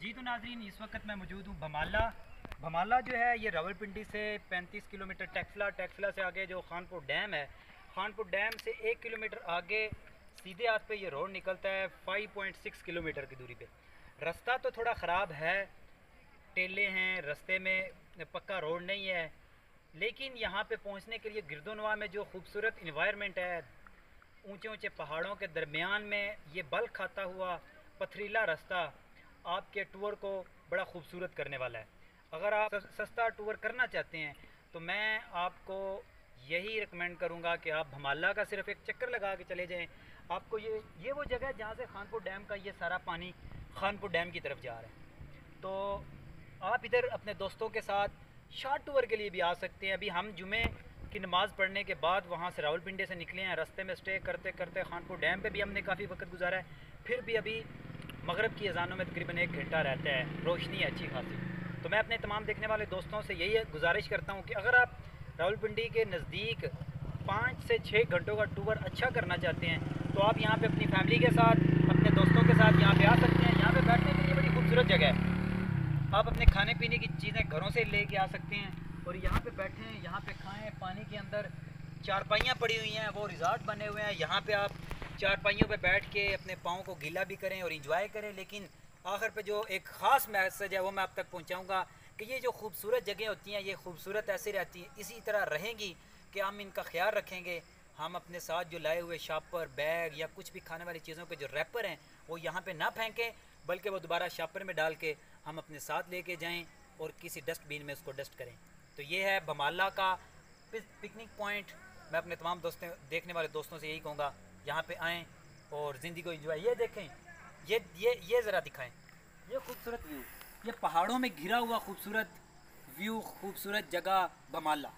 जी तो नाजरीन, इस वक्त मैं मौजूद हूँ भमाला। भमाला जो है ये रावलपिंडी से 35 किलोमीटर, टैक्सला से आगे जो खानपुर डैम है, खानपुर डैम से 1 किलोमीटर आगे सीधे हाथ पे ये रोड निकलता है 5.6 किलोमीटर की दूरी पे। रास्ता तो थोड़ा ख़राब है, टेले हैं रास्ते में, पक्का रोड नहीं है, लेकिन यहाँ पे पहुँचने के लिए गिरदोनवा में जो खूबसूरत इन्वायरमेंट है, ऊंचे ऊंचे पहाड़ों के दरमियान में ये बल खाता हुआ पथरीला रास्ता आपके टूर को बड़ा खूबसूरत करने वाला है। अगर आप सस्ता टूर करना चाहते हैं तो मैं आपको यही रिकमेंड करूंगा कि आप भमाला का सिर्फ एक चक्कर लगा के चले जाएं। आपको ये वो जगह है जहाँ से खानपुर डैम का ये सारा पानी खानपुर डैम की तरफ जा रहा है। तो आप इधर अपने दोस्तों के साथ शॉर्ट टूर के लिए भी आ सकते हैं। अभी हम जुमे की नमाज़ पढ़ने के बाद वहाँ से रावलपिंडी से निकले हैं, रास्ते में स्टे करते करते खानपुर डैम पे भी हमने काफ़ी वक्त गुजारा है। फिर भी अभी मगरब की अज़ानों में तकरीबन 1 घंटा रहता है, रोशनी है अच्छी खासी। तो मैं अपने तमाम देखने वाले दोस्तों से यही गुजारिश करता हूँ कि अगर आप रावलपिंडी के नज़दीक 5 से 6 घंटों का टूर अच्छा करना चाहते हैं तो आप यहाँ पे अपनी फैमिली के साथ, अपने दोस्तों के साथ यहाँ पे आ सकते हैं। यहाँ पे बैठने के लिए बड़ी खूबसूरत जगह है। आप अपने खाने पीने की चीज़ें घरों से ले के आ सकते हैं और यहाँ पे बैठें, यहाँ पे खाएं। पानी के अंदर चारपाइयाँ पड़ी हुई हैं, वो रिज़ॉर्ट बने हुए हैं। यहाँ पे आप चारपाइयों पे बैठ के अपने पाँव को गीला भी करें और इंजॉय करें। लेकिन आखिर पे जो एक ख़ास मैसेज है वो मैं आप तक पहुँचाऊँगा कि ये जो खूबसूरत जगह होती हैं ये खूबसूरत ऐसे रहती हैं, इसी तरह रहेंगी कि हम इनका ख्याल रखेंगे। हम अपने साथ जो लाए हुए शापर, बैग या कुछ भी खाने वाली चीज़ों के जो रैपर हैं वो यहाँ पे ना फेंकें, बल्कि वो दोबारा शापर में डाल के हम अपने साथ लेके जाएं और किसी डस्टबिन में उसको डस्ट करें। तो ये है भमाला का पिकनिक पॉइंट। मैं अपने तमाम दोस्तों, देखने वाले दोस्तों से यही कहूँगा, यहाँ पे आएँ और ज़िंदगी को एंजॉय। ये देखें, ये ज़रा दिखाएं, ये खूबसूरत व्यू, ये पहाड़ों में घिरा हुआ खूबसूरत व्यू, खूबसूरत जगह भमाला।